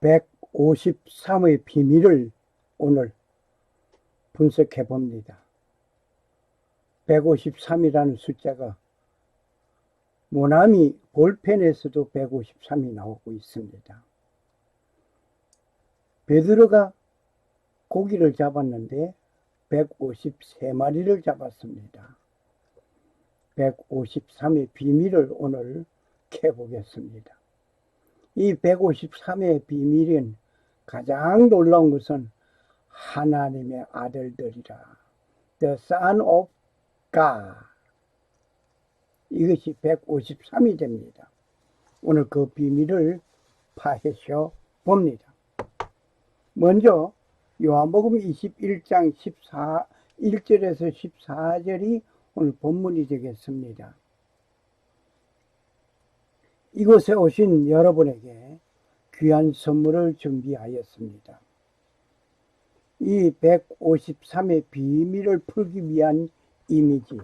153의 비밀을 오늘 분석해 봅니다. 153이라는 숫자가 모나미 볼펜에서도 153이 나오고 있습니다. 베드로가 고기를 잡았는데 153마리를 잡았습니다. 153의 비밀을 오늘 캐보겠습니다. 이 153의 비밀은 가장 놀라운 것은 하나님의 아들들이라. The Son of God. 이것이 153이 됩니다. 오늘 그 비밀을 파헤쳐 봅니다. 먼저 요한복음 21장 1절에서 14절이 오늘 본문이 되겠습니다. 이곳에 오신 여러분에게 귀한 선물을 준비하였습니다. 이 153의 비밀을 풀기 위한 이미지,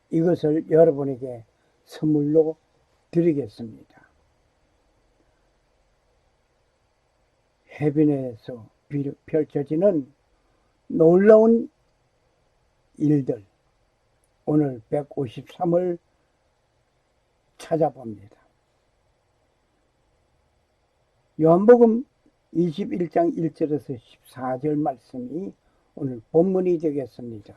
이것을 여러분에게 선물로 드리겠습니다. 해변에서 펼쳐지는 놀라운 일들, 오늘 153을 찾아봅니다. 요한복음 21장 1절에서 14절 말씀이 오늘 본문이 되겠습니다.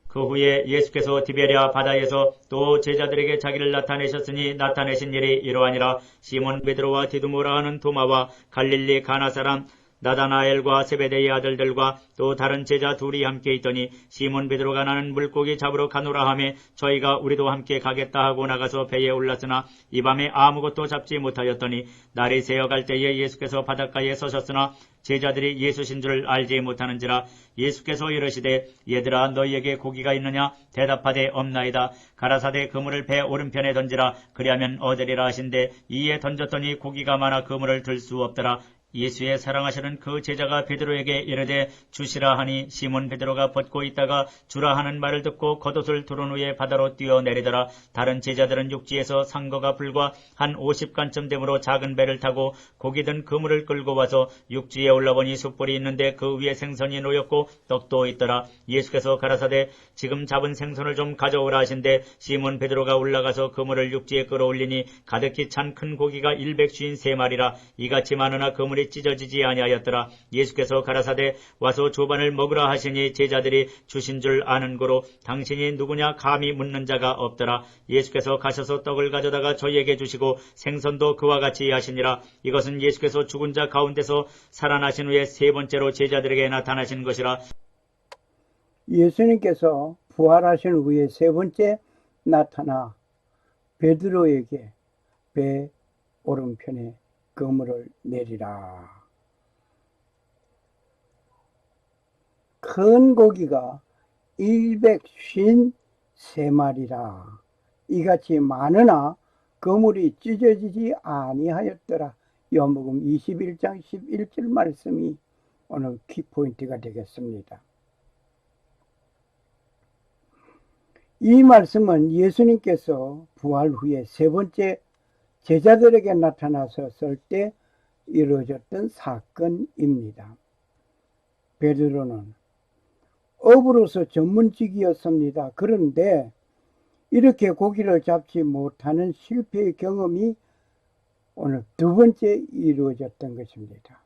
그 후에 예수께서 디베랴 바다에서 또 제자들에게 자기를 나타내셨으니 나타내신 일이 이러하니라. 시몬 베드로와 디두모라 하는 도마와 갈릴리 가나 사람 나다나엘과 세베대의 아들들과 또 다른 제자 둘이 함께 있더니 시몬 베드로가 나는 물고기 잡으러 가노라 하매 저희가 우리도 함께 가겠다 하고 나가서 배에 올랐으나 이 밤에 아무것도 잡지 못하였더니 날이 새어갈 때에 예수께서 바닷가에 서셨으나 제자들이 예수신 줄 알지 못하는지라. 예수께서 이르시되 얘들아 너희에게 고기가 있느냐? 대답하되 없나이다. 가라사대 그물을 배 오른편에 던지라. 그리하면 얻으리라 하신대 이에 던졌더니 고기가 많아 그물을 들 수 없더라. 예수의 사랑하시는 그 제자가 베드로에게 이르되 주시라 하니 시몬 베드로가 벗고 있다가 주라 하는 말을 듣고 겉옷을 두른 후에 바다로 뛰어내리더라. 다른 제자들은 육지에서 상거가 불과 한 50간쯤 되므로 작은 배를 타고 고기 든 그물을 끌고 와서 육지에 올라보니 숯불이 있는데 그 위에 생선이 놓였고 떡도 있더라. 예수께서 가라사대 지금 잡은 생선을 좀 가져오라 하신대 시몬 베드로가 올라가서 그물을 육지에 끌어올리니 가득히 찬 큰 고기가 153마리라. 이같이 많으나 그물이 찢어지지 아니하였더라. 예수께서 가라사대 와서 조반을 먹으라 하시니 제자들이 주신 줄 아는 고로 당신이 누구냐 감히 묻는 자가 없더라. 예수께서 가셔서 떡을 가져다가 저희에게 주시고 생선도 그와 같이 하시니라. 이것은 예수께서 죽은 자 가운데서 살아나신 후에 세 번째로 제자들에게 나타나신 것이라. 예수님께서 부활하신 후에 세 번째 나타나 베드로에게 배 오른편에 그물을 내리라. 큰 고기가 153마리라. 이같이 많으나 그물이 찢어지지 아니하였더라. 요한복음 21장 11절 말씀이 오늘 키포인트가 되겠습니다. 이 말씀은 예수님께서 부활 후에 세 번째 제자들에게 나타나셨을 때 이루어졌던 사건입니다. 베드로는 어부로서 전문직이었습니다. 그런데 이렇게 고기를 잡지 못하는 실패의 경험이 오늘 두 번째 이루어졌던 것입니다.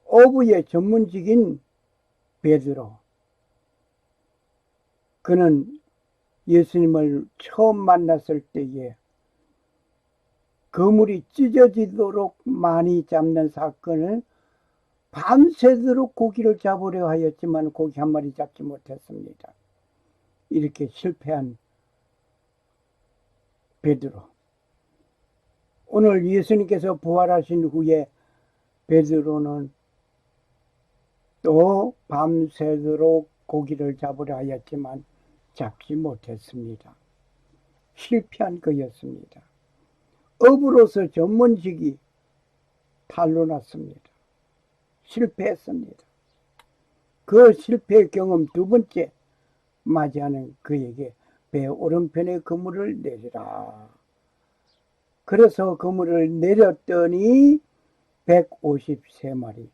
어부의 전문직인 베드로, 그는 예수님을 처음 만났을 때에 그물이 찢어지도록 많이 잡는 사건을 밤새도록 고기를 잡으려 하였지만 고기 한 마리 잡지 못했습니다. 이렇게 실패한 베드로. 오늘 예수님께서 부활하신 후에 베드로는 또 밤새도록 고기를 잡으려 하였지만 잡지 못했습니다. 실패한 거였습니다. 어부로서 전문직이 탈로 났습니다. 실패했습니다. 그 실패의 경험 두 번째 맞이하는 그에게 배 오른편에 그물을 내리라. 그래서 그물을 내렸더니 153마리.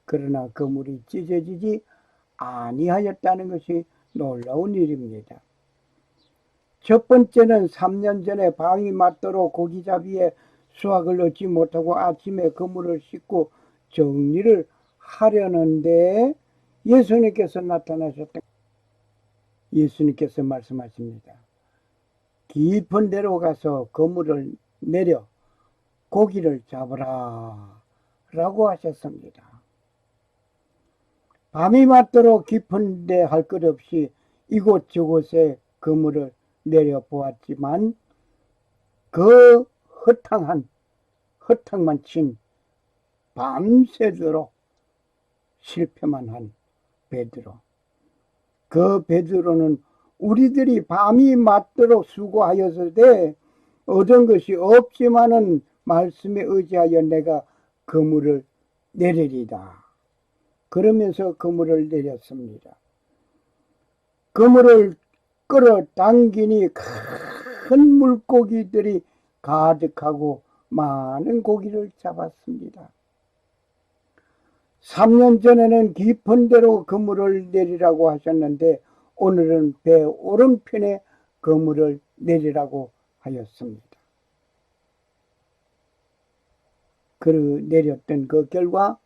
그러나 그물이 찢어지지 아니하였다는 것이 놀라운 일입니다. 첫 번째는 3년 전에 방이 맞도록 고기잡이에 수확을 얻지 못하고 아침에 그물을 씻고 정리를 하려는데 예수님께서 나타나셨다. 예수님께서 말씀하십니다. 깊은 데로 가서 그물을 내려 고기를 잡으라 라고 하셨습니다. 밤이 맞도록 깊은 데 할 것 없이 이곳저곳에 그물을 내려보았지만 그 허탕만 친 밤새도록 실패만 한 베드로. 그 베드로는 우리들이 밤이 맞도록 수고하였을 얻은 것이 없지만은 말씀에 의지하여 내가 그물을 내리리다. 그러면서 그물을 내렸습니다. 그물을 끌어당기니 큰 물고기들이 가득하고 많은 고기를 잡았습니다. 3년 전에는 깊은 데로 그물을 내리라고 하셨는데 오늘은 배 오른편에 그물을 내리라고 하였습니다. 내렸던 그 결과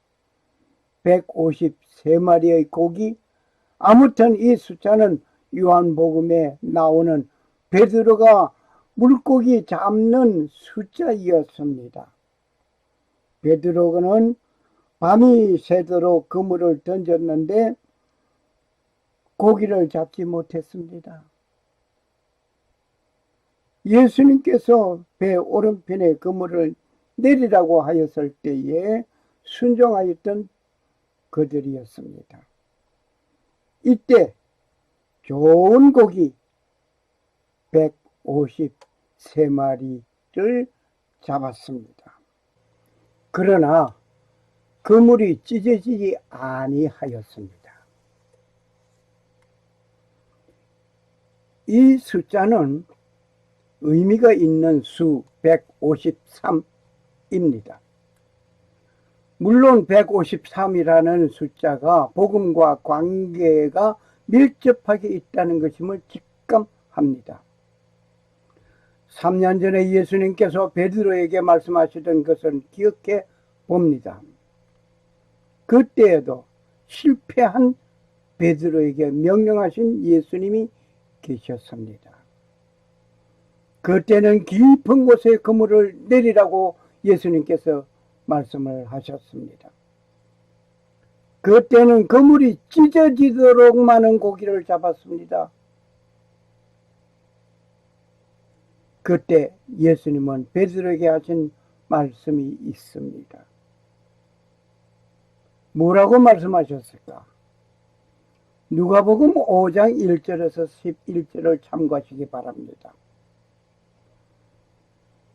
153마리의 고기, 아무튼 이 숫자는 요한복음에 나오는 베드로가 물고기 잡는 숫자이었습니다. 베드로는 밤이 새도록 그물을 던졌는데 고기를 잡지 못했습니다. 예수님께서 배 오른편에 그물을 내리라고 하였을 때에 순종하였던 그들이었습니다. 이때 좋은 고기 153마리를 잡았습니다. 그러나 그물이 찢어지지 아니하였습니다. 이 숫자는 의미가 있는 수 153입니다. 물론 153이라는 숫자가 복음과 관계가 밀접하게 있다는 것임을 직감합니다. 3년 전에 예수님께서 베드로에게 말씀하시던 것을 기억해 봅니다. 그때에도 실패한 베드로에게 명령하신 예수님이 계셨습니다. 그때는 깊은 곳에 그물을 내리라고 예수님께서 말씀을 하셨습니다. 그때는 그물이 찢어지도록 많은 고기를 잡았습니다. 그때 예수님은 베드로에게 하신 말씀이 있습니다. 뭐라고 말씀하셨을까? 누가복음 5장 1절에서 11절을 참고하시기 바랍니다.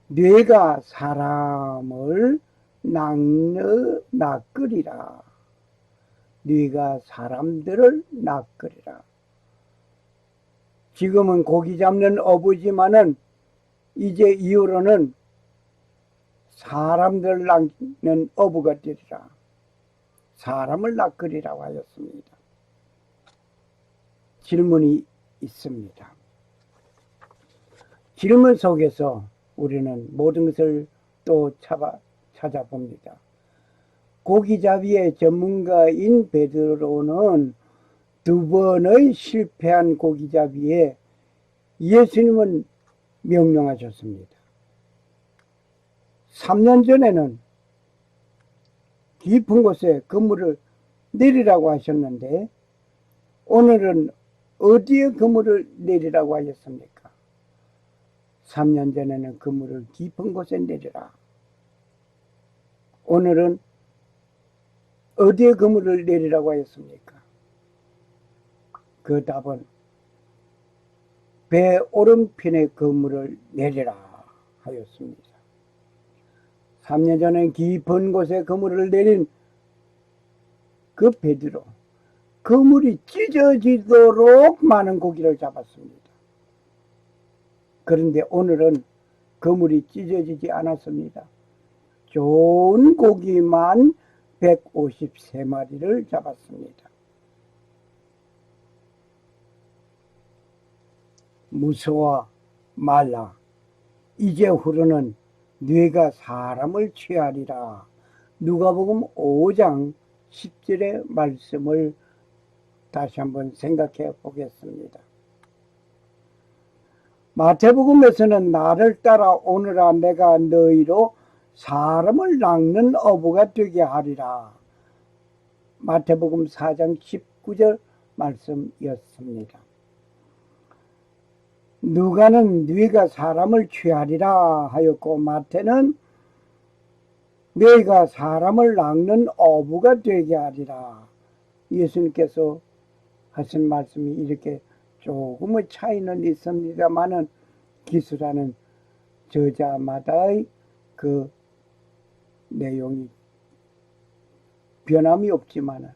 뇌가 사람을 낚으리라. 뇌가 사람들을 낚으리라. 지금은 고기 잡는 어부지만은 이제 이후로는 사람들 낚는 어부가 되리라. 사람을 낚으리라고 하였습니다. 질문이 있습니다. 질문 속에서 우리는 모든 것을 또 찾아봅니다. 고기잡이의 전문가인 베드로는 두 번의 실패한 고기잡이에 예수님은 명령하셨습니다. 3년 전에는 깊은 곳에 그물을 내리라고 하셨는데 오늘은 어디에 그물을 내리라고 하셨습니까? 3년 전에는 그물을 깊은 곳에 내리라. 오늘은 어디에 그물을 내리라고 하였습니까? 그 답은 배 오른편에 그물을 내리라 하였습니다. 3년 전에 깊은 곳에 그물을 내린 그 베드로, 그물이 찢어지도록 많은 고기를 잡았습니다. 그런데 오늘은 그물이 찢어지지 않았습니다. 좋은 고기만 153마리를 잡았습니다. 무서워 말라. 이제후로는 뇌가 사람을 취하리라. 누가복음 5장 10절의 말씀을 다시 한번 생각해 보겠습니다. 마태복음에서는 나를 따라오너라 내가 너희로 사람을 낚는 어부가 되게 하리라. 마태복음 4장 19절 말씀이었습니다. 누가는 네가 사람을 취하리라 하였고 마태는 네가 사람을 낚는 어부가 되게 하리라. 예수님께서 하신 말씀이 이렇게 조금의 차이는 있습니다만은 기술하는 저자마다의 그 내용이 변함이 없지만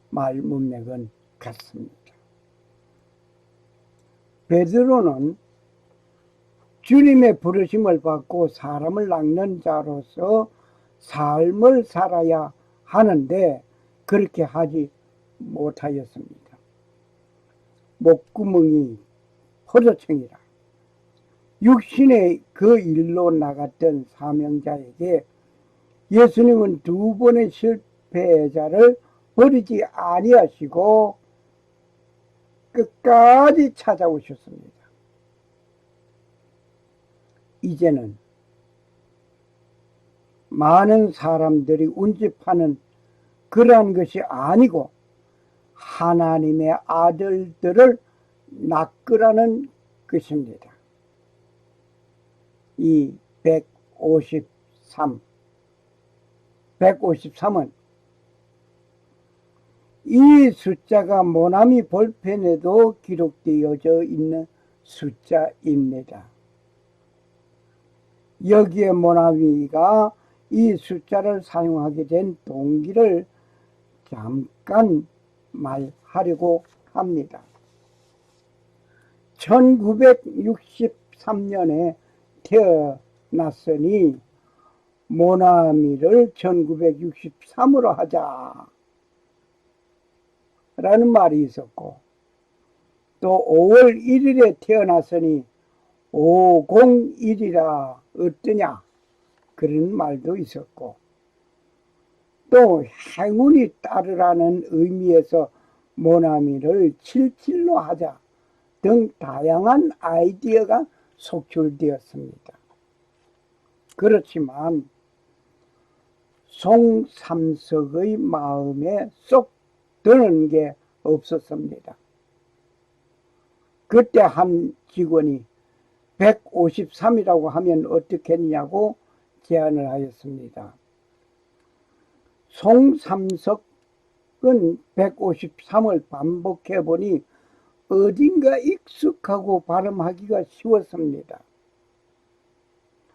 말 문맥은 같습니다. 베드로는 주님의 부르심을 받고 사람을 낚는 자로서 삶을 살아야 하는데 그렇게 하지 못하였습니다. 목구멍이 포도청이라. 육신의 그 일로 나갔던 사명자에게 예수님은 두 번의 실패자를 버리지 아니하시고 끝까지 찾아오셨습니다. 이제는 많은 사람들이 운집하는 그러한 것이 아니고 하나님의 아들들을 낚으라는 것입니다. 이 153은 이 숫자가 모나미 볼펜에도 기록되어져 있는 숫자입니다. 여기에 모나미가 이 숫자를 사용하게 된 동기를 잠깐 말하려고 합니다. 1963년에 태어났으니 모나미를 1963으로 하자 라는 말이 있었고, 또 5월 1일에 태어났으니 501이라 어떠냐 그런 말도 있었고, 또 행운이 따르라는 의미에서 모나미를 77로 하자 등 다양한 아이디어가 속출되었습니다. 그렇지만 송삼석의 마음에 쏙 드는 게 없었습니다. 그때 한 직원이 153이라고 하면 어떻겠냐고 제안을 하였습니다. 송삼석은 153을 반복해 보니 어딘가 익숙하고 발음하기가 쉬웠습니다.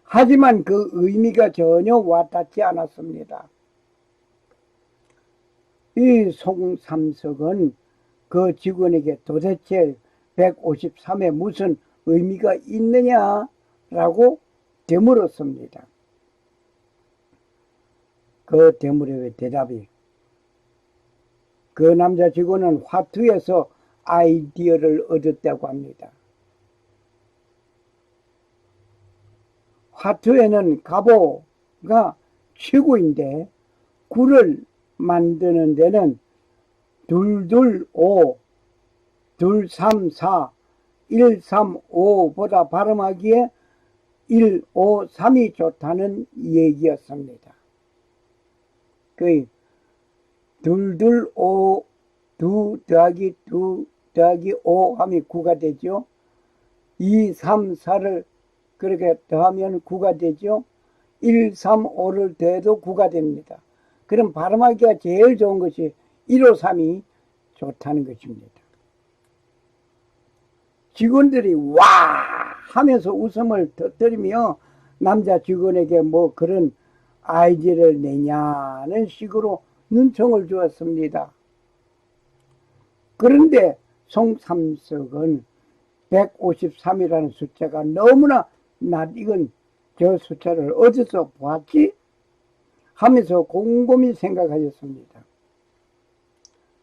하지만 그 의미가 전혀 와닿지 않았습니다. 이 송삼석은 그 직원에게 도대체 153에 무슨 의미가 있느냐라고 되물었습니다. 그 되물의 대답이, 그 남자 직원은 화투에서 아이디어를 얻었다고 합니다. 화투에는 가보가 최고인데 구를 만드는 데는 225, 234, 135보다 발음하기에 153이 좋다는 얘기였습니다. 그 225, 2 더하기 2 더하기 5 하면 9가 되죠. 2, 3, 4를 그렇게 더하면 9가 되죠. 1, 3, 5를 더해도 9가 됩니다. 그럼 발음하기가 제일 좋은 것이 153이 좋다는 것입니다. 직원들이 와 하면서 웃음을 터뜨리며 남자 직원에게 뭐 그런 아이디어를 내냐는 식으로 눈총을 주었습니다. 그런데 송삼석은 153이라는 숫자가 너무나 낯익은 저 숫자를 어디서 보았지? 하면서 곰곰이 생각하였습니다.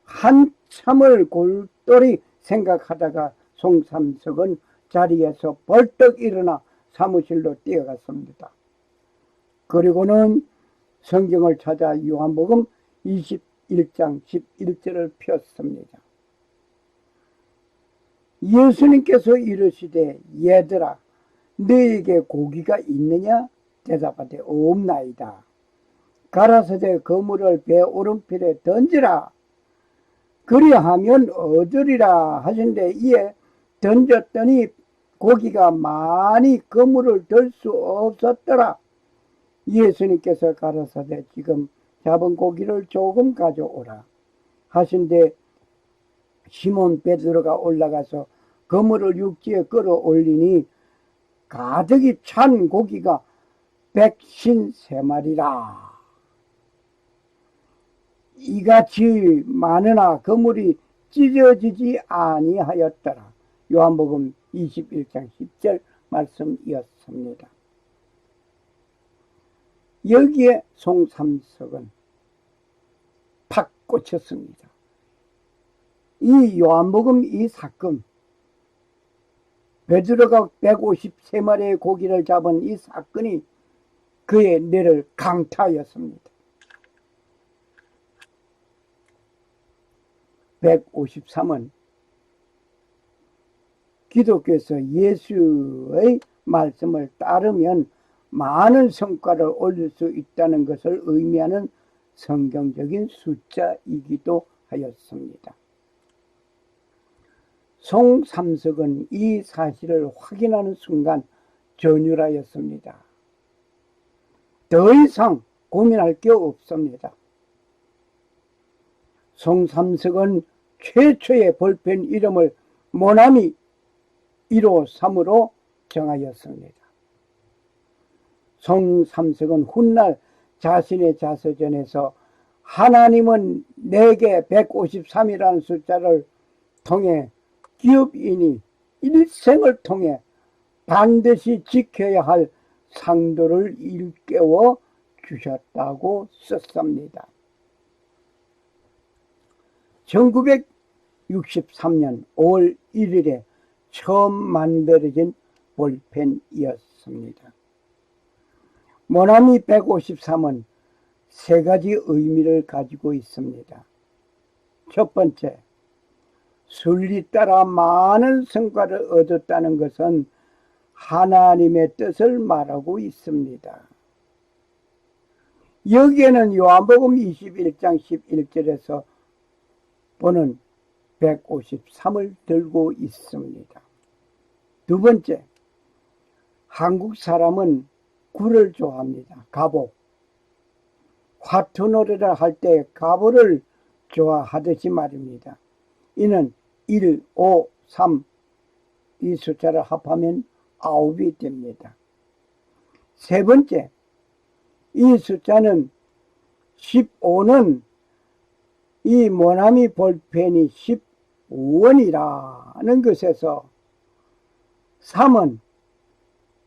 한참을 골똘히 생각하다가 송삼석은 자리에서 벌떡 일어나 사무실로 뛰어갔습니다. 그리고는 성경을 찾아 요한복음 21장 11절을 폈습니다. 예수님께서 이르시되 얘들아 너에게 고기가 있느냐? 대답하되 없나이다. 가라사대 그물을 배 오른편에 던지라. 그리하면 얻으리라 하신데 이에 던졌더니 고기가 많이 그물을 들 수 없었더라. 예수님께서 가라사대 지금 잡은 고기를 조금 가져오라 하신데 시몬 베드로가 올라가서 그물을 육지에 끌어올리니 가득히 찬 고기가 153마리라. 이같이 많으나 그물이 찢어지지 아니하였더라. 요한복음 21장 10절 말씀이었습니다. 여기에 송삼석은 팍 꽂혔습니다. 이 요한복음 이 사건, 베드로가 153마리의 고기를 잡은 이 사건이 그의 뇌를 강타하였습니다. 153은 기독교에서 예수의 말씀을 따르면 많은 성과를 올릴 수 있다는 것을 의미하는 성경적인 숫자이기도 하였습니다. 송삼석은 이 사실을 확인하는 순간 전율하였습니다. 더 이상 고민할 게 없습니다. 송삼석은 최초의 볼펜 이름을 모나미 153으로 정하였습니다. 송삼석은 훗날 자신의 자서전에서 하나님은 내게 153이라는 숫자를 통해 기업인이 일생을 통해 반드시 지켜야 할 상도를 일깨워 주셨다고 썼습니다. 1963년 5월 1일에 처음 만들어진 볼펜이었습니다. 모나미 153은 세 가지 의미를 가지고 있습니다. 첫 번째, 순리 따라 많은 성과를 얻었다는 것은 하나님의 뜻을 말하고 있습니다. 여기에는 요한복음 21장 11절에서 보는 153을 들고 있습니다. 두 번째, 한국 사람은 굴을 좋아합니다. 갑오. 화투 노래를 할 때 갑오를 좋아하듯이 말입니다. 이는 1, 5, 3 이 숫자를 합하면 9이 됩니다. 세 번째, 이 숫자는 15는 이 모나미 볼펜이 15원이라는 것에서 3은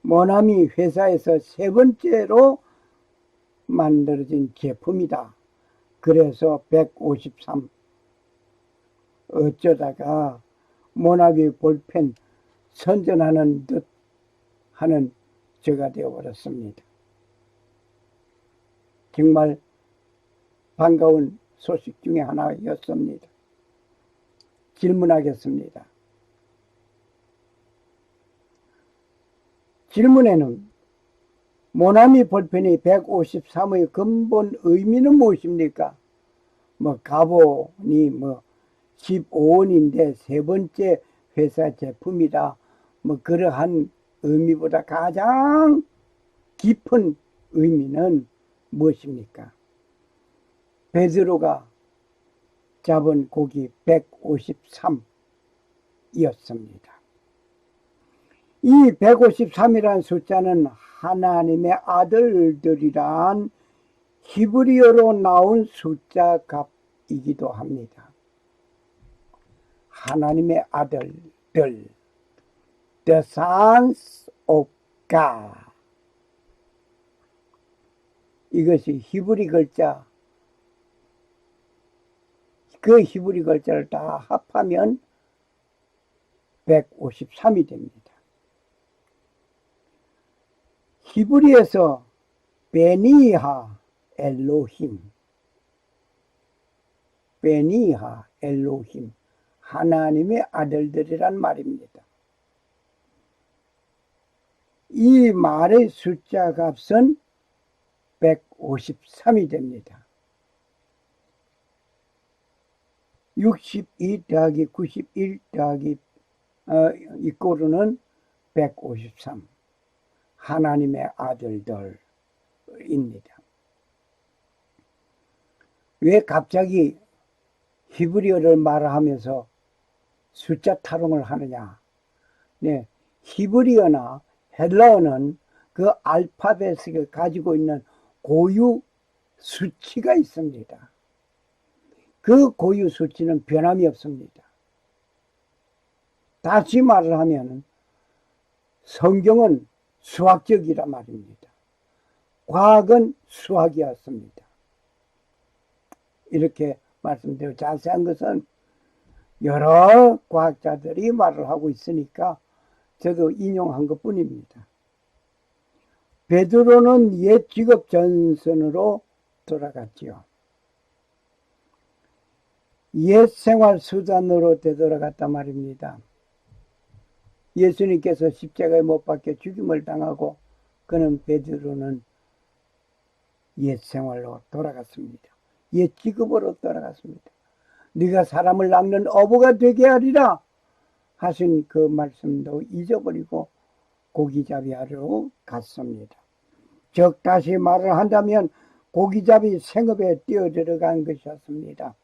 모나미 회사에서 세 번째로 만들어진 제품이다. 그래서 153. 어쩌다가 모나미 볼펜 선전하는 듯 하는 저가 되어버렸습니다. 정말 반가운 소식 중에 하나였습니다. 질문하겠습니다. 질문에는 모나미 볼펜이 153의 근본 의미는 무엇입니까? 가본이 15원인데 세 번째 회사 제품이다. 그러한 의미보다 가장 깊은 의미는 무엇입니까? 베드로가 잡은 고기 153이었습니다. 이 153이라는 숫자는 하나님의 아들들이란 히브리어로 나온 숫자 값이기도 합니다. 하나님의 아들들, the sons of God. 이것이 히브리 글자, 그 히브리 글자를 다 합하면 153이 됩니다. 히브리에서 베니하 엘로힘, 베니하 엘로힘, 하나님의 아들들이란 말입니다. 이 말의 숫자 값은 153이 됩니다. 62 더하기 91 더하기 이꼬르는 153. 하나님의 아들들입니다. 왜 갑자기 히브리어를 말하면서 숫자 타령을 하느냐? 네, 히브리어나 헬라어는 그 알파벳이 가지고 있는 고유 수치가 있습니다. 그 고유 수치는 변함이 없습니다. 다시 말을 하면 성경은 수학적이라 말입니다. 과학은 수학이었습니다. 이렇게 말씀드리고 자세한 것은 여러 과학자들이 말을 하고 있으니까 저도 인용한 것 뿐입니다. 베드로는 옛 직업 전선으로 돌아갔지요. 옛 생활 수단으로 되돌아갔단 말입니다. 예수님께서 십자가에 못 박혀 죽임을 당하고 그는 베드로는 옛 생활로 돌아갔습니다. 옛 직업으로 돌아갔습니다. 네가 사람을 낚는 어부가 되게 하리라 하신 그 말씀도 잊어버리고 고기잡이하러 갔습니다. 즉 다시 말을 한다면 고기잡이 생업에 뛰어들어간 것이었습니다.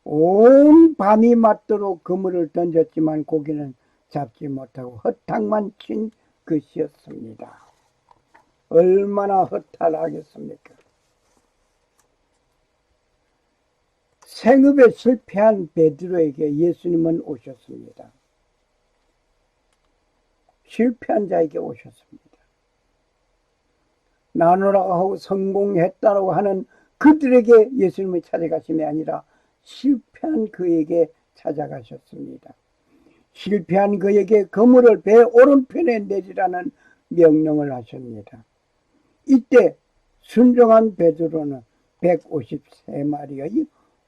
온 밤이 맞도록 그물을 던졌지만 고기는 잡지 못하고 허탕만 친 것이었습니다. 얼마나 허탈하겠습니까? 생업에 실패한 베드로에게 예수님은 오셨습니다. 실패한 자에게 오셨습니다. 나누라고 하고 성공했다고 하는 그들에게 예수님이 찾아가심이 아니라 실패한 그에게 찾아가셨습니다. 실패한 그에게 그물을 배 오른편에 내리라는 명령을 하십니다. 이때 순종한 베드로는 153마리의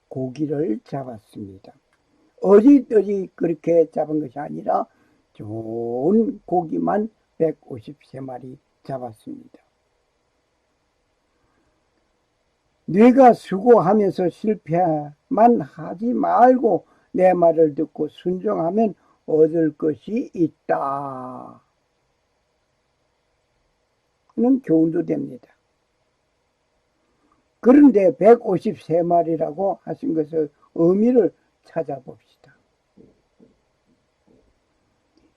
고기를 잡았습니다. 어지떠지 그렇게 잡은 것이 아니라 좋은 고기만 153마리 잡았습니다. 네가 수고하면서 실패만 하지 말고 내 말을 듣고 순종하면 얻을 것이 있다. 는 교훈도 됩니다. 그런데 153마리라고 하신 것의 의미를 찾아봅시다.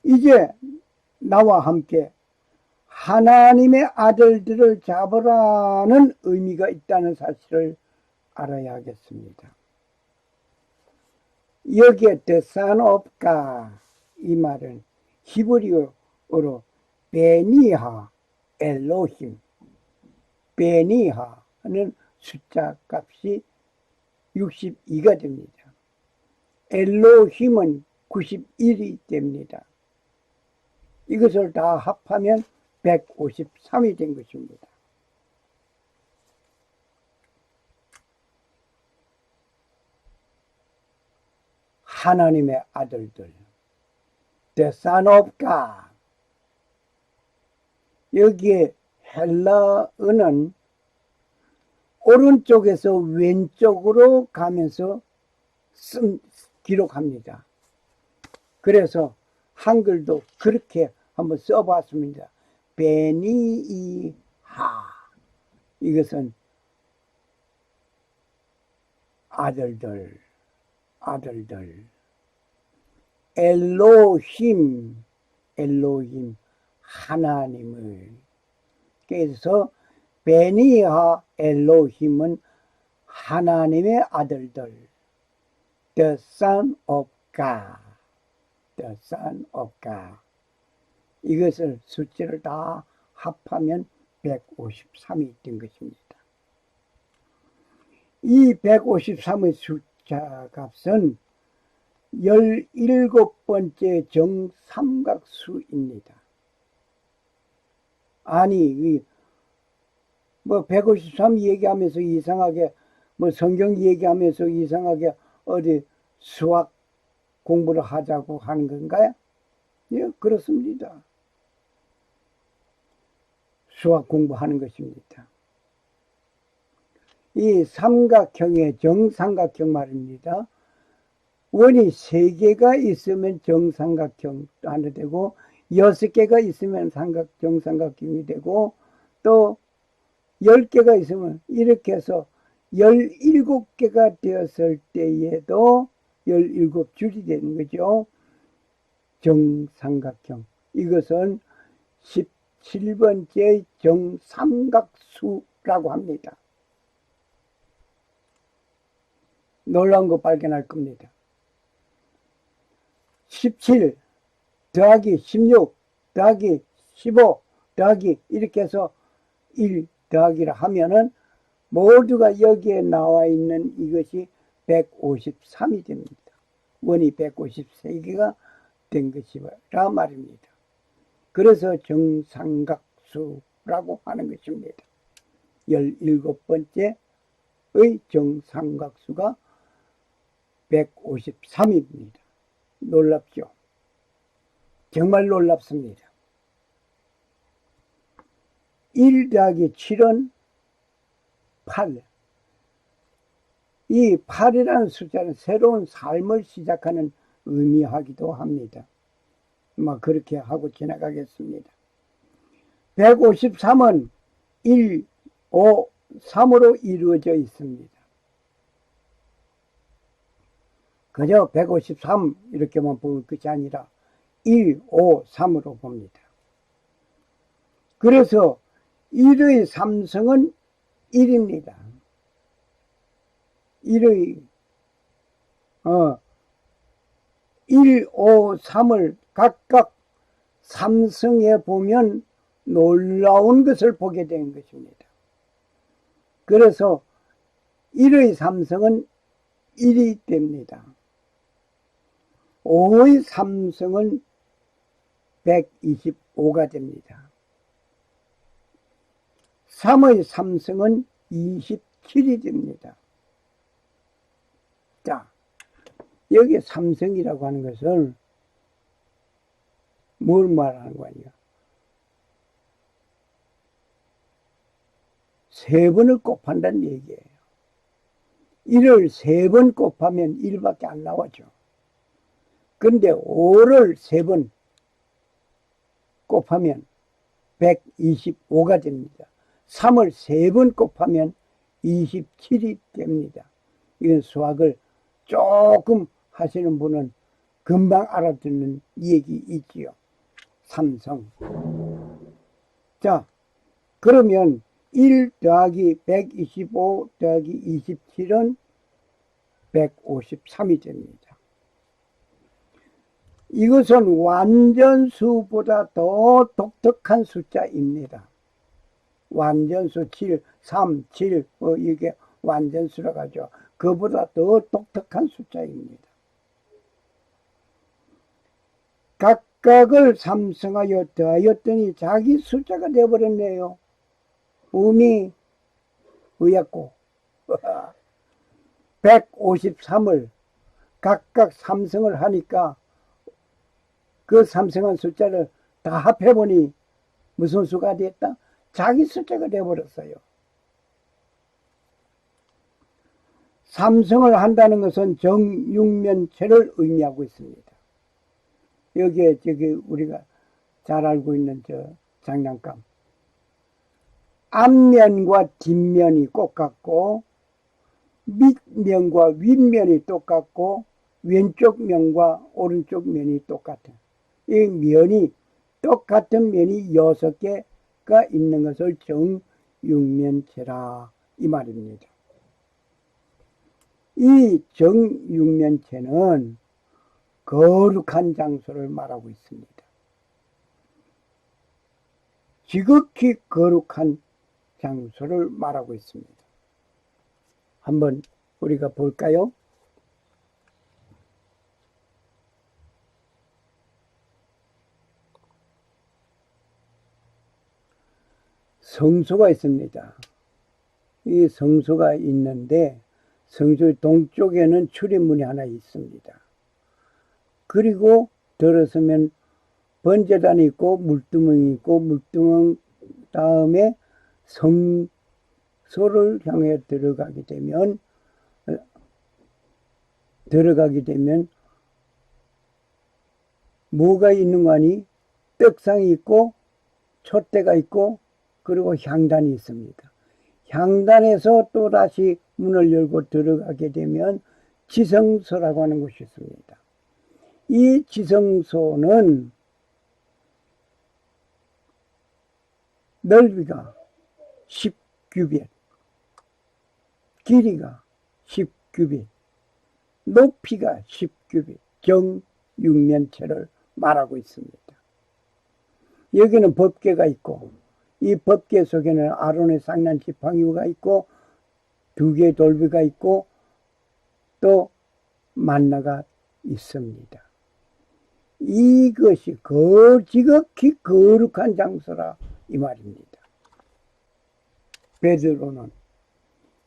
이제 나와 함께 하나님의 아들들을 잡으라는 의미가 있다는 사실을 알아야 하겠습니다. 여기에 the son of God 이 말은 히브리어로 베니하 엘로힘, 베니하는 숫자 값이 62가 됩니다. 엘로힘은 91이 됩니다. 이것을 다 합하면 153이 된 것입니다. 하나님의 아들들, the son of God. 여기에 헬라어는 오른쪽에서 왼쪽으로 가면서 기록합니다. 그래서 한글도 그렇게 한번 써봤습니다. 베니이하. 이것은 아들들. 엘로힘, 하나님을. 그래서 베니하 엘로힘은 하나님의 아들들. The son of God. The son of God. 이것을 숫자를 다 합하면 153이 된 것입니다. 이 153의 숫자 값은 17번째 정삼각수입니다. 아니, 뭐 153 얘기하면서 이상하게, 뭐 성경 얘기하면서 이상하게 어디 수학 공부를 하자고 하는 건가요? 예, 그렇습니다. 수학 공부하는 것입니다. 이 삼각형의 정삼각형 말입니다. 원이 3개가 있으면 정삼각형 하나 되고 6개가 있으면 정삼각형이 되고 또 10개가 있으면 이렇게 해서 17개가 되었을 때에도 17줄이 되는 거죠. 정삼각형. 이것은 17번째 정삼각수라고 합니다. 놀라운 거 발견할 겁니다. 17 더하기 16 더하기 15 더하기 이렇게 해서 1 더하기를 하면은 모두가 여기에 나와 있는 이것이 153이 됩니다. 원이 153개가 된 것이라 말입니다. 그래서 정삼각수라고 하는 것입니다. 17번째의 정삼각수가 153입니다. 놀랍죠? 정말 놀랍습니다. 1 더하기 7은 8. 이 8이라는 숫자는 새로운 삶을 시작하는 의미하기도 합니다. 그렇게 하고 지나가겠습니다. 153은 1, 5, 3으로 이루어져 있습니다. 그저 153 이렇게만 볼 것이 아니라 1, 5, 3으로 봅니다. 그래서 1의 3승은 1입니다. 1의 1, 5, 3을 각각 3승에 보면 놀라운 것을 보게 된 것입니다. 그래서 1의 3승은 1이 됩니다. 5의 3승은 125가 됩니다. 3의 3승은 27이 됩니다. 자, 여기 3승이라고 하는 것은 뭘 말하는 거냐? 3번을 곱한다는 얘기예요. 1을 3번 곱하면 1밖에 안 나오죠. 그런데 5를 3번 곱하면 125가 됩니다. 3을 3번 곱하면 27이 됩니다. 이건 수학을 조금 하시는 분은 금방 알아듣는 얘기 있지요. 삼성. 자, 그러면 1 더하기 125 더하기 27은 153이 됩니다. 이것은 완전수보다 더 독특한 숫자입니다. 완전수 7, 3, 7, 이게 완전수라고 하죠. 그보다 더 독특한 숫자입니다. 각각을 삼승하여 더하였더니 자기 숫자가 되어버렸네요. 음이 의약고 153을 각각 삼승을 하니까 그 삼승한 숫자를 다 합해보니 무슨 수가 됐다? 자기 숫자가 되어버렸어요. 삼승을 한다는 것은 정육면체를 의미하고 있습니다. 여기에 우리가 잘 알고 있는 장난감. 앞면과 뒷면이 똑같고 밑면과 윗면이 똑같고 왼쪽 면과 오른쪽 면이 똑같은 이 면이 똑같은 면이 6개가 있는 것을 정육면체라 이 말입니다. 이 정육면체는 거룩한 장소를 말하고 있습니다. 지극히 거룩한 장소를 말하고 있습니다. 한번 우리가 볼까요? 성소가 있습니다. 이 성소가 있는데 성소의 동쪽에는 출입문이 하나 있습니다. 그리고 들어서면 번제단이 있고 물두멍이 있고 물두멍 다음에 성소를 향해 들어가게 되면 뭐가 있는 거 아니? 떡상이 있고 촛대가 있고 그리고 향단이 있습니다. 향단에서 또다시 문을 열고 들어가게 되면 지성소라고 하는 곳이 있습니다. 이 지성소는 넓이가 10규빗, 길이가 10규빗, 높이가 10규빗, 정육면체를 말하고 있습니다. 여기는 법궤가 있고 이 법궤 속에는 아론의 쌍난 지팡이가 있고 2개의 돌비가 있고 또 만나가 있습니다. 이것이 지극히 거룩한 장소라 이 말입니다. 베드로는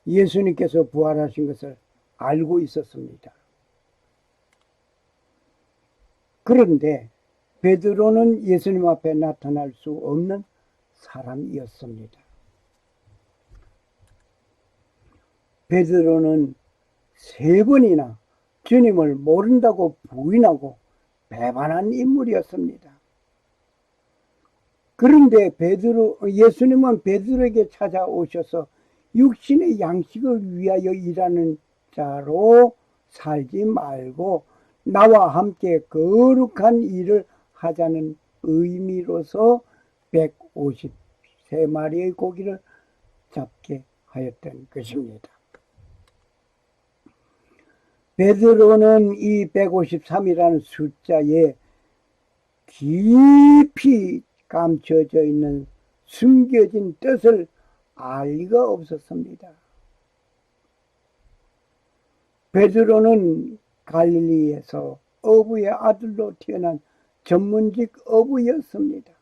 예수님께서 부활하신 것을 알고 있었습니다. 그런데 베드로는 예수님 앞에 나타날 수 없는 사람이었습니다. 베드로는 3번이나 주님을 모른다고 부인하고 배반한 인물이었습니다. 그런데 예수님은 베드로에게 찾아오셔서 육신의 양식을 위하여 일하는 자로 살지 말고 나와 함께 거룩한 일을 하자는 의미로서 153마리의 고기를 잡게 하였던 것입니다. 베드로는 이 153이라는 숫자에 깊이 감춰져 있는 숨겨진 뜻을 알 리가 없었습니다. 베드로는 갈릴리에서 어부의 아들로 태어난 전문직 어부였습니다.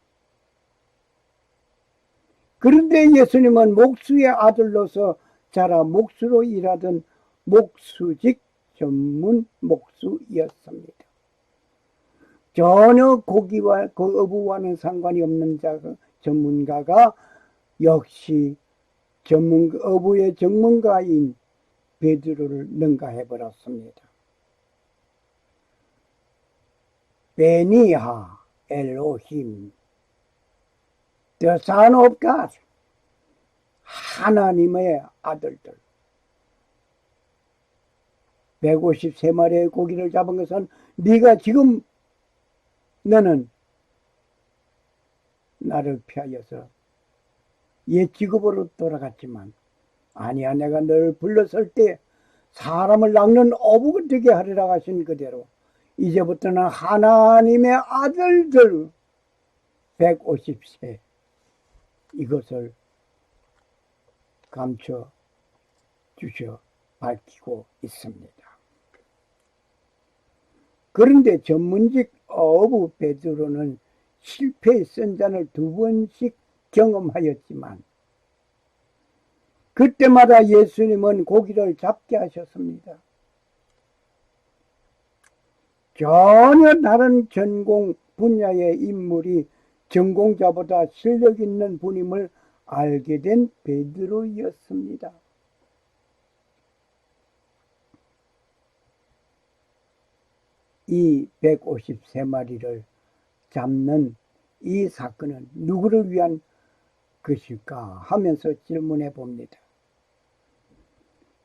그런데 예수님은 목수의 아들로서 자라 목수로 일하던 목수직 전문 목수였습니다. 전혀 고기와 그 어부와는 상관이 없는 전문가가 역시 어부의 전문가인 베드로를 능가해 버렸습니다. 베니하 엘로힘, the son of God, 하나님의 아들들. 153마리의 고기를 잡은 것은 네가 지금 너는 나를 피하여서 옛 직업으로 돌아갔지만 아니야, 내가 너를 불렀을 때 사람을 낚는 어부가 되게 하리라 하신 그대로 이제부터는 하나님의 아들들 150세 이것을 감춰 주셔 밝히고 있습니다. 그런데 전문직 어부 베드로는 실패의 선잔을 2번씩 경험하였지만 그때마다 예수님은 고기를 잡게 하셨습니다. 전혀 다른 전공 분야의 인물이 전공자보다 실력 있는 분임을 알게 된 베드로였습니다. 이 153마리를 잡는 이 사건은 누구를 위한 것일까 하면서 질문해 봅니다.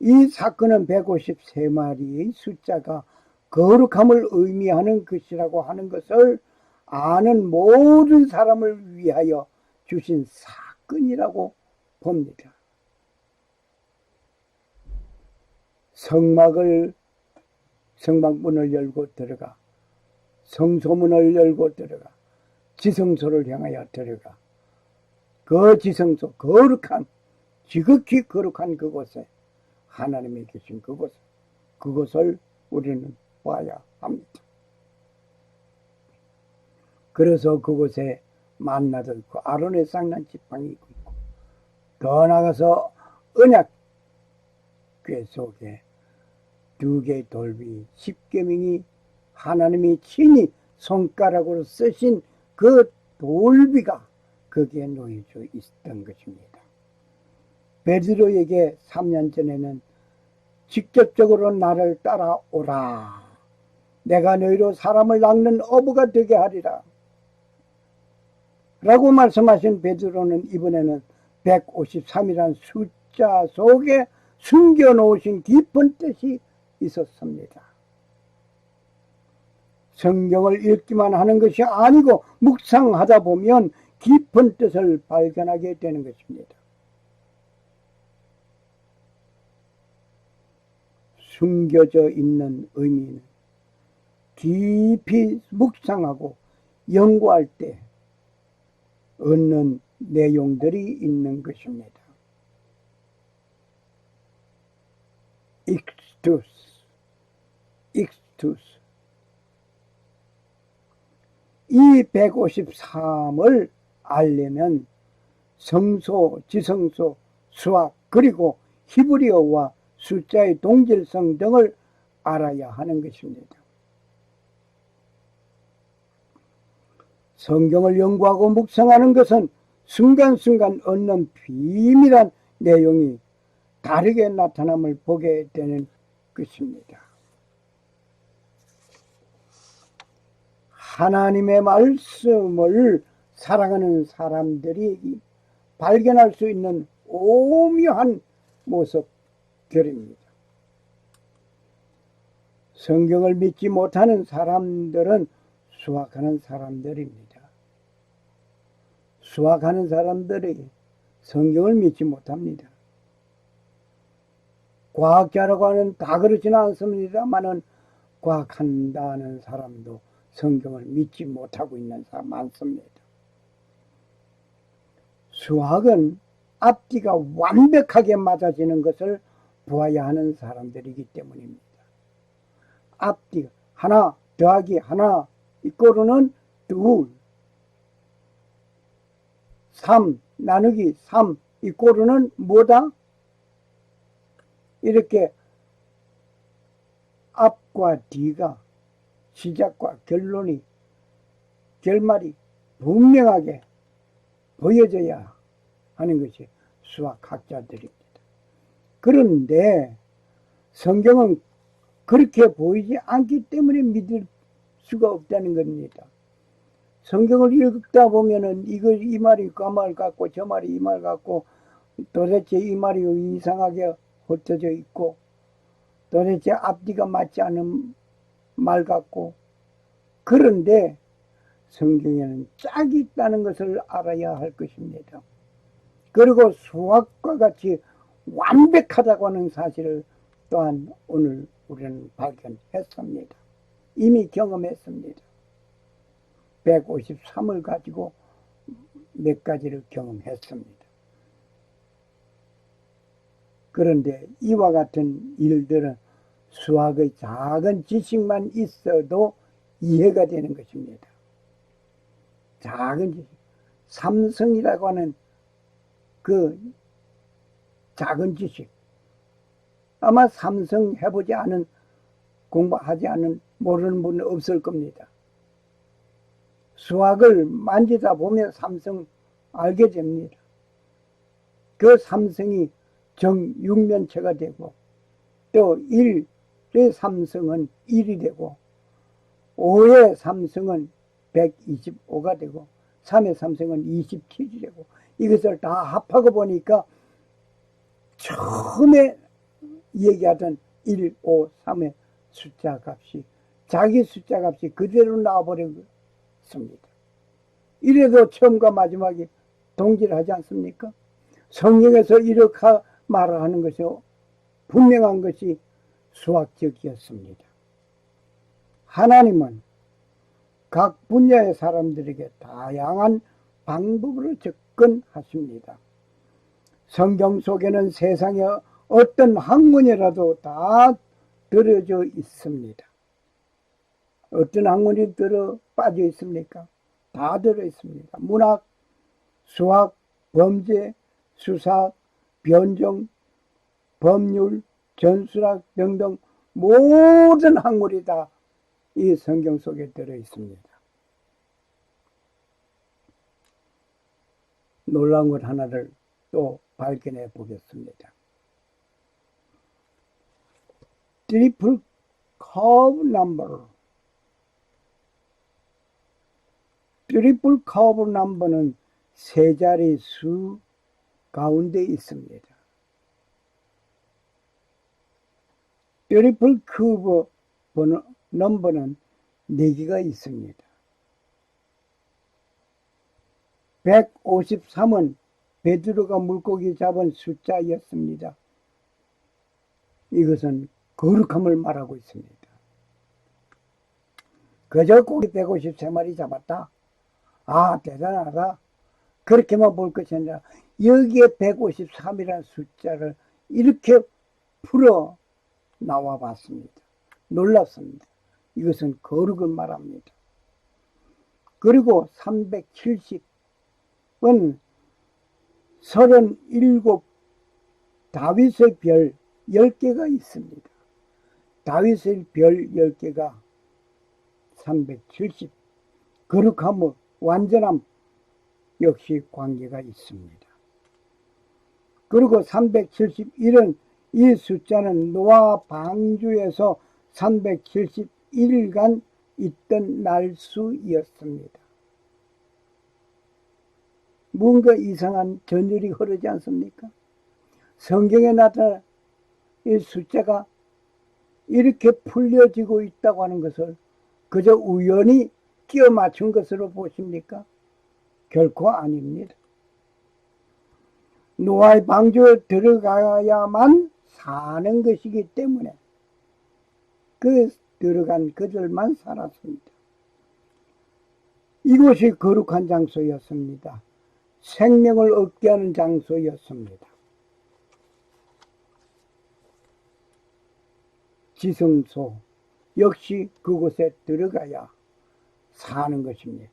이 사건은 153마리의 숫자가 거룩함을 의미하는 것이라고 하는 것을 아는 모든 사람을 위하여 주신 사건이라고 봅니다. 성막문을 열고 들어가, 성소문을 열고 들어가, 지성소를 향하여 들어가 그 지성소 거룩한 지극히 거룩한 그곳에 하나님이 계신 그곳을 우리는 봐야 합니다. 그래서 그곳에 만나들 그 아론의 쌍난 지팡이 있고 더 나가서 언약궤 속에 2개의 돌비 10계명이 하나님이 친히 손가락으로 쓰신 그 돌비가 거기에 놓여져 있었던 것입니다. 베드로에게 3년 전에는 직접적으로 나를 따라오라. 내가 너희로 사람을 낚는 어부가 되게 하리라. 라고 말씀하신 베드로는 이번에는 153이라는 숫자 속에 숨겨놓으신 깊은 뜻이 있었습니다. 성경을 읽기만 하는 것이 아니고 묵상하다 보면 깊은 뜻을 발견하게 되는 것입니다. 숨겨져 있는 의미는 깊이 묵상하고 연구할 때 얻는 내용들이 있는 것입니다. 익스투스. 이 153을 알려면 성소, 지성소, 수학, 그리고 히브리어와 숫자의 동질성 등을 알아야 하는 것입니다. 성경을 연구하고 묵상하는 것은 순간순간 얻는 비밀한 내용이 다르게 나타남을 보게 되는 것입니다. 하나님의 말씀을 사랑하는 사람들이 발견할 수 있는 오묘한 모습들입니다. 성경을 믿지 못하는 사람들은 수학하는 사람들입니다. 수학하는 사람들이 성경을 믿지 못합니다. 과학자라고 하는 다 그렇지는 않습니다만은 과학한다는 사람도 성경을 믿지 못하고 있는 사람 많습니다. 수학은 앞뒤가 완벽하게 맞아지는 것을 보아야 하는 사람들이기 때문입니다. 앞뒤가 하나 더하기 하나 이꼬르는 2, 3 나누기 3 이꼬르는 뭐다? 이렇게 앞과 뒤가 시작과 결말이 분명하게 보여져야 하는 것이 수학학자들입니다. 그런데 성경은 그렇게 보이지 않기 때문에 믿을 수가 없다는 겁니다. 성경을 읽다 보면은 이 말이 그 말 같고 저 말이 이 말 같고 도대체 이 말이 이상하게 흩어져 있고 도대체 앞뒤가 맞지 않은 말 같고 그런데 성경에는 짝이 있다는 것을 알아야 할 것입니다. 그리고 수학과 같이 완벽하다고 하는 사실을 또한 오늘 우리는 발견했습니다. 이미 경험했습니다. 153을 가지고 몇 가지를 경험했습니다. 그런데 이와 같은 일들은 수학의 작은 지식만 있어도 이해가 되는 것입니다. 작은 지식, 삼성이라고 하는 그 작은 지식, 아마 삼성 해보지 않은 공부하지 않은 모르는 분은 없을 겁니다. 수학을 만지다 보면 삼성 알게 됩니다. 그 삼성이 정육면체가 되고 또 1의 삼성은 1이 되고 5의 삼성은 125가 되고 3의 삼성은 27이 되고 이것을 다 합하고 보니까 처음에 얘기하던 1, 5, 3의 숫자 값이 자기 숫자 값이 그대로 나와버렸습니다. 이래도 처음과 마지막이 동질하지 않습니까? 성경에서 이렇게 말을 하는 것이 분명한 것이 수학적이었습니다. 하나님은 각 분야의 사람들에게 다양한 방법으로 즉 접근하십니다. 성경 속에는 세상에 어떤 학문이라도 다 들어져 있습니다. 어떤 학문이 들어 빠져 있습니까? 다 들어 있습니다. 문학, 수학, 범죄, 수사, 변종, 법률, 전술학 등등 모든 학문이 다 이 성경 속에 들어 있습니다. 놀라운 것 하나를 또 발견해 보겠습니다. 트리플 커브 넘버. 트리플 커브 넘버는 세 자리 수 가운데 있습니다. 트리플 커브 넘버는 4개가 있습니다. 153은 베드로가 물고기 잡은 숫자였습니다. 이것은 거룩함을 말하고 있습니다. 그저 고기 153마리 잡았다. 아, 대단하다. 그렇게만 볼 것이 아니라 여기에 153이라는 숫자를 이렇게 풀어 나와 봤습니다. 놀랍습니다. 이것은 거룩을 말합니다. 그리고 370은 37 다윗의 별 10개가 있습니다. 다윗의 별 10개가 370 거룩함의 완전함 역시 관계가 있습니다. 그리고 371은 이 숫자는 노아 방주에서 371일간 있던 날수였습니다. 뭔가 이상한 전율이 흐르지 않습니까? 성경에 나타난 이 숫자가 이렇게 풀려지고 있다고 하는 것을 그저 우연히 끼워 맞춘 것으로 보십니까? 결코 아닙니다. 노아의 방주에 들어가야만 사는 것이기 때문에 그 들어간 그들만 살았습니다. 이곳이 거룩한 장소였습니다. 생명을 얻게 하는 장소였습니다. 지성소 역시 그곳에 들어가야 사는 것입니다.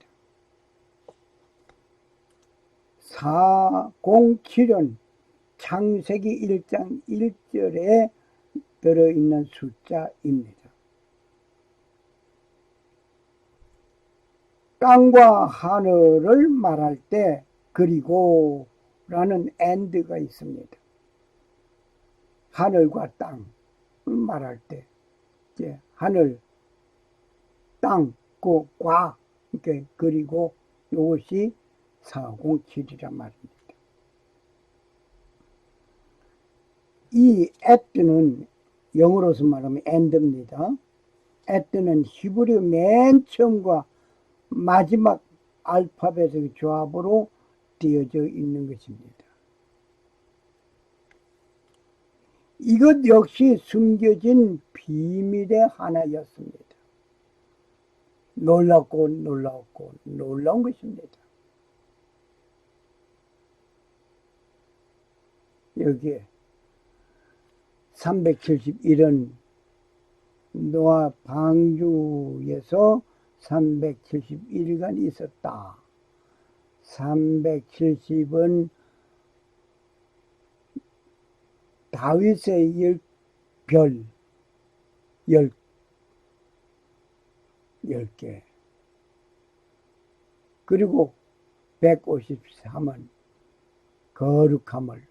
407은 창세기 1장 1절에 들어있는 숫자입니다. 땅과 하늘을 말할 때 그리고 라는 and가 있습니다. 하늘과 땅을 말할 때 이제 하늘, 땅, 과 이렇게 그리고 이것이 407이란 말입니다. 이 at는 영어로서 말하면 and입니다. at는 히브리 맨 처음과 마지막 알파벳의 조합으로 되어져 있는 것입니다. 이것 역시 숨겨진 비밀의 하나였습니다. 놀랍고 놀랍고 놀라운 것입니다. 여기에 371은 노아 방주에서 371일간 있었다. 370은 다윗의 별 10개 그리고 153은 거룩함을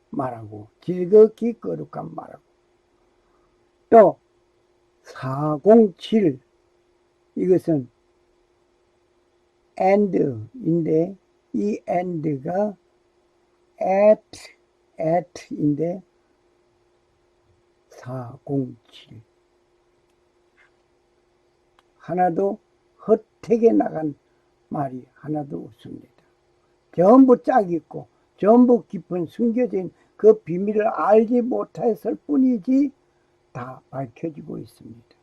말하고 지극히 거룩함 말하고 또 407 이것은 and인데 이 and가 at인데 407 하나도 헛되게 나간 말이 하나도 없습니다. 전부 짝이 있고 전부 깊은 숨겨진 그 비밀을 알지 못했을 뿐이지 다 밝혀지고 있습니다.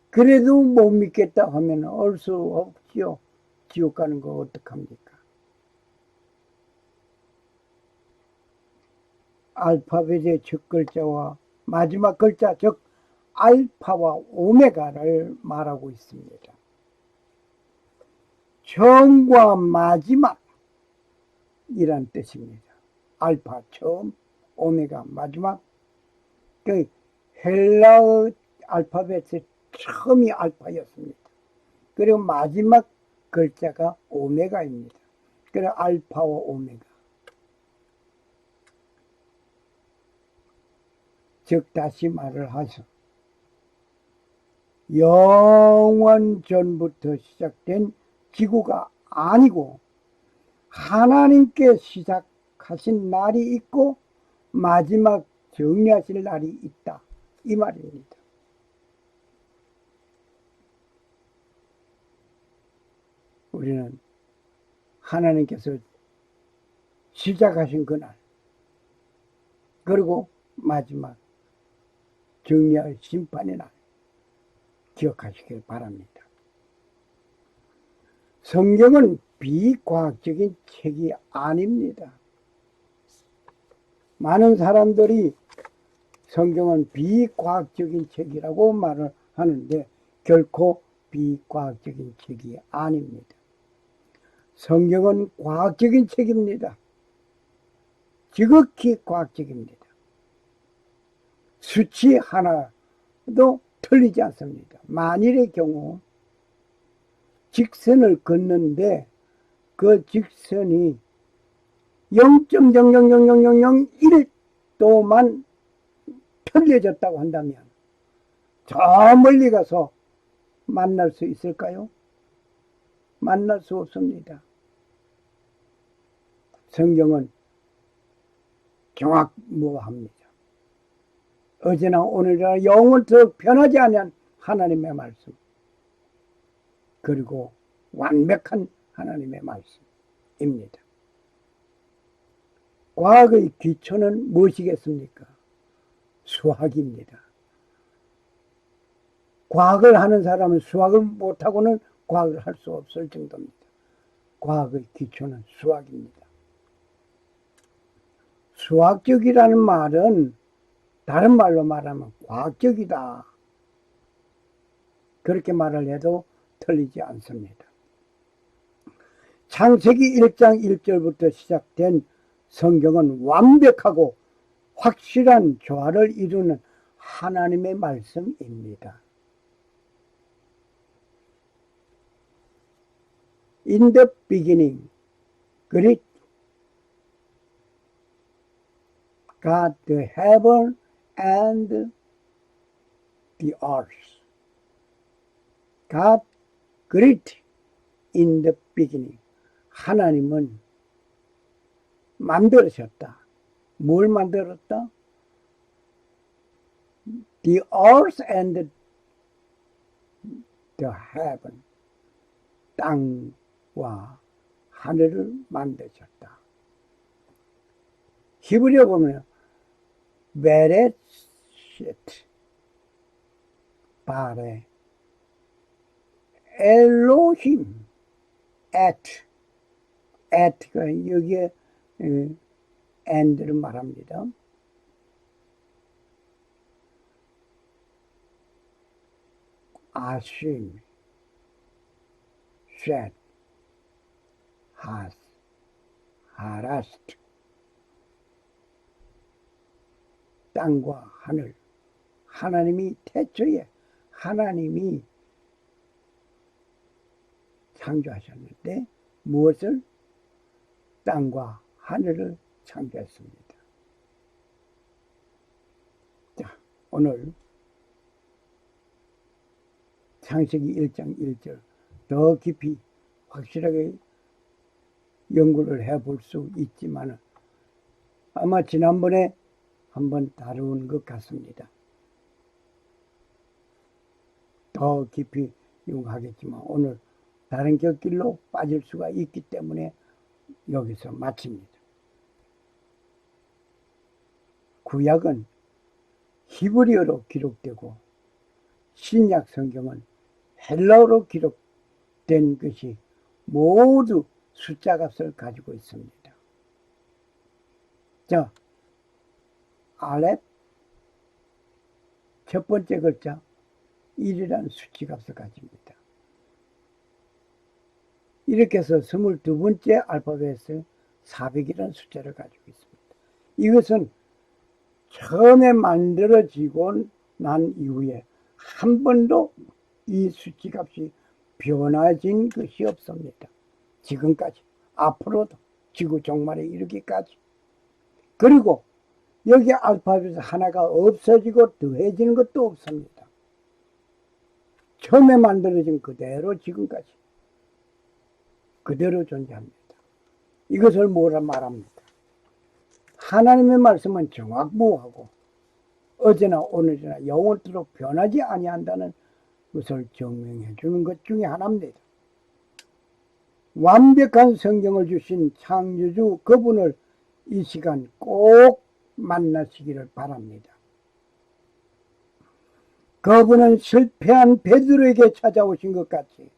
그래도 못 믿겠다 하면 올 수 없지요. 지옥 가는 거 어떡합니까? 알파벳의 첫 글자와 마지막 글자, 즉 알파와 오메가를 말하고 있습니다. 처음과 마지막이란 뜻입니다. 알파 처음, 오메가 마지막. 그 헬라어 알파벳의 처음이 알파였습니다. 그리고 마지막 글자가 오메가입니다. 그래서 알파와 오메가. 즉 다시 말을 하죠. 영원 전부터 시작된 지구가 아니고 하나님께 시작하신 날이 있고 마지막 정리하실 날이 있다. 이 말입니다. 우리는 하나님께서 시작하신 그날, 그리고 마지막 정리할 심판의 날 기억하시길 바랍니다. 성경은 비과학적인 책이 아닙니다. 많은 사람들이 성경은 비과학적인 책이라고 말을 하는데 결코 비과학적인 책이 아닙니다. 성경은 과학적인 책입니다. 지극히 과학적입니다. 수치 하나도 틀리지 않습니다. 만일의 경우 직선을 걷는데 그 직선이 0.0000001도만 틀려졌다고 한다면 저 멀리 가서 만날 수 있을까요? 만날 수 없습니다. 성경은 정확무합니다. 어제나 오늘이나 영원토록 변하지 않은 하나님의 말씀, 그리고 완벽한 하나님의 말씀입니다. 과학의 기초는 무엇이겠습니까? 수학입니다. 과학을 하는 사람은 수학을 못하고는 과학을 할 수 없을 정도입니다. 과학의 기초는 수학입니다. 수학적이라는 말은 다른 말로 말하면 과학적이다. 그렇게 말을 해도 틀리지 않습니다. 창세기 1장 1절부터 시작된 성경은 완벽하고 확실한 조화를 이루는 하나님의 말씀입니다. In the beginning, great God the heaven and the earth. God great in the beginning. 하나님은 만들으셨다. 뭘 만들었다? The earth and the heaven. 땅과 하늘을 만드셨다. 히브리어 보면 베레셋 바레 엘로힘 에트가 여기에 and를 말합니다. 아심 셋 하스 하라스트 땅과 하늘, 하나님이 태초에 하나님이 창조하셨는데 무엇을? 땅과 하늘을 창조했습니다. 자, 오늘 창세기 1장 1절 더 깊이 확실하게 연구를 해볼 수 있지만 아마 지난번에 한번 다룬 것 같습니다. 더 깊이 연구하겠지만 오늘 다른 곁길로 빠질 수가 있기 때문에 여기서 마칩니다. 구약은 히브리어로 기록되고 신약 성경은 헬라어로 기록된 것이 모두 숫자 값을 가지고 있습니다. 자, 알렙, 첫 번째 글자 1이라는 수치값을 가집니다. 이렇게 해서 22번째 알파벳은 400이라는 숫자를 가지고 있습니다. 이것은 처음에 만들어지고 난 이후에 한 번도 이 수치값이 변화진 것이 없습니다. 지금까지, 앞으로도 지구 종말에 이르기까지. 그리고 여기 알파벳 하나가 없어지고 더해지는 것도 없습니다. 처음에 만들어진 그대로 지금까지 그대로 존재합니다. 이것을 뭐라 말합니까? 하나님의 말씀은 정확무하고 어제나 오늘이나 영원토록 변하지 아니한다는 것을 증명해 주는 것 중에 하나입니다. 완벽한 성경을 주신 창조주 그분을 이 시간 꼭 만나시기를 바랍니다. 그분은 실패한 베드로에게 찾아오신 것 같이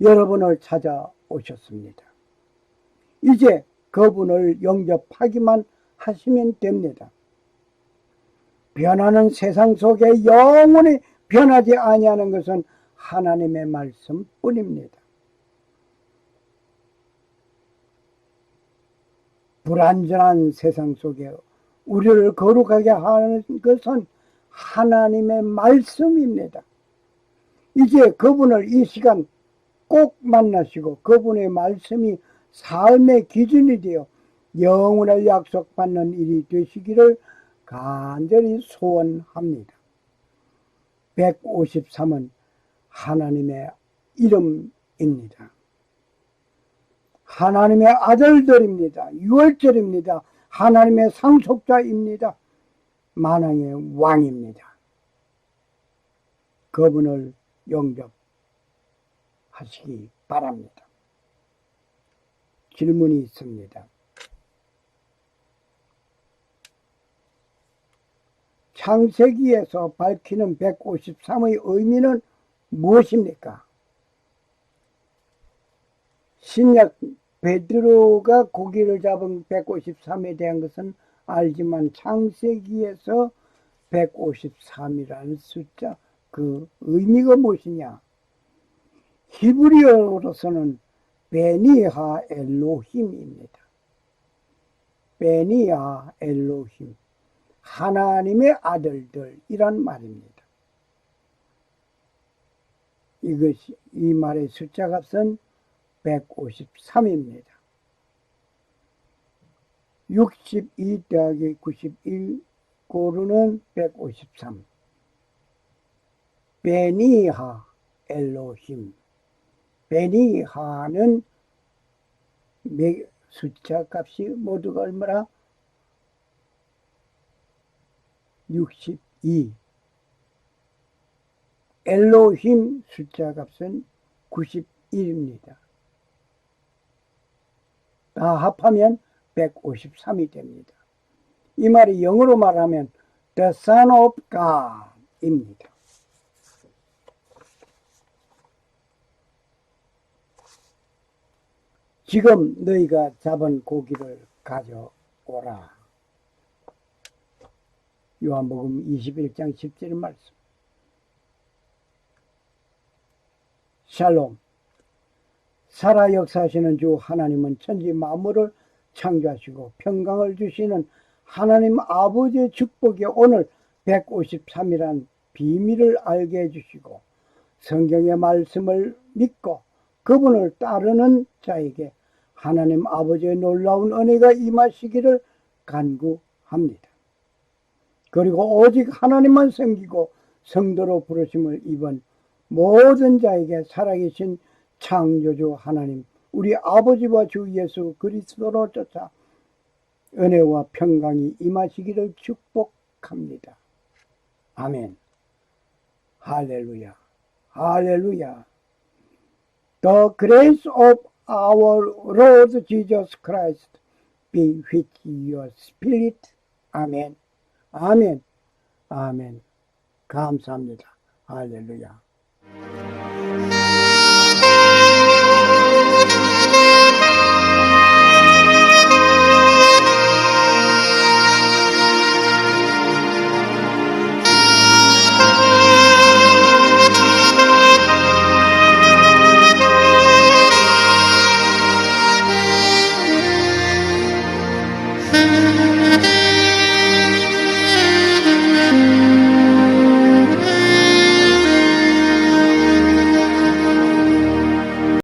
여러분을 찾아오셨습니다. 이제 그분을 영접하기만 하시면 됩니다. 변하는 세상 속에 영원히 변하지 아니하는 것은 하나님의 말씀뿐입니다. 불완전한 세상 속에 우리를 거룩하게 하는 것은 하나님의 말씀입니다. 이제 그분을 이 시간 꼭 만나시고 그분의 말씀이 삶의 기준이 되어 영원을 약속받는 일이 되시기를 간절히 소원합니다. 153은 하나님의 이름입니다. 하나님의 아들들입니다. 유월절입니다. 하나님의 상속자입니다. 만왕의 왕입니다. 그분을 영접하시기 바랍니다. 질문이 있습니다. 창세기에서 밝히는 153의 의미는 무엇입니까? 신약 베드로가 고기를 잡은 153에 대한 것은 알지만 창세기에서 153이라는 숫자 그 의미가 무엇이냐? 히브리어로서는 베니하 엘로힘입니다. 베니하 엘로힘, 하나님의 아들들이란 말입니다. 이것이 이 말의 숫자 값은 153입니다. 62 더하기 91 고르는 153. 베니하 엘로힘. 베니하는 숫자 값이 모두가 얼마나? 62. 엘로힘 숫자 값은 91입니다. 다 합하면 153이 됩니다. 이 말이 영어로 말하면 The Son of God입니다. 지금 너희가 잡은 고기를 가져오라. 요한복음 21장 10절 말씀. 샬롬. 살아 역사하시는 주 하나님은 천지 만물을 창조하시고 평강을 주시는 하나님 아버지의 축복이 오늘 153이란 비밀을 알게 해주시고 성경의 말씀을 믿고 그분을 따르는 자에게 하나님 아버지의 놀라운 은혜가 임하시기를 간구합니다. 그리고 오직 하나님만 섬기고 성도로 부르심을 입은 모든 자에게 살아계신 창조주 하나님 우리 아버지와 주 예수 그리스도로 쫓아 은혜와 평강이 임하시기를 축복합니다. 아멘. 할렐루야. 할렐루야. The grace of our Lord Jesus Christ be with your spirit. 아멘. 아멘. 아멘. 감사합니다. 할렐루야.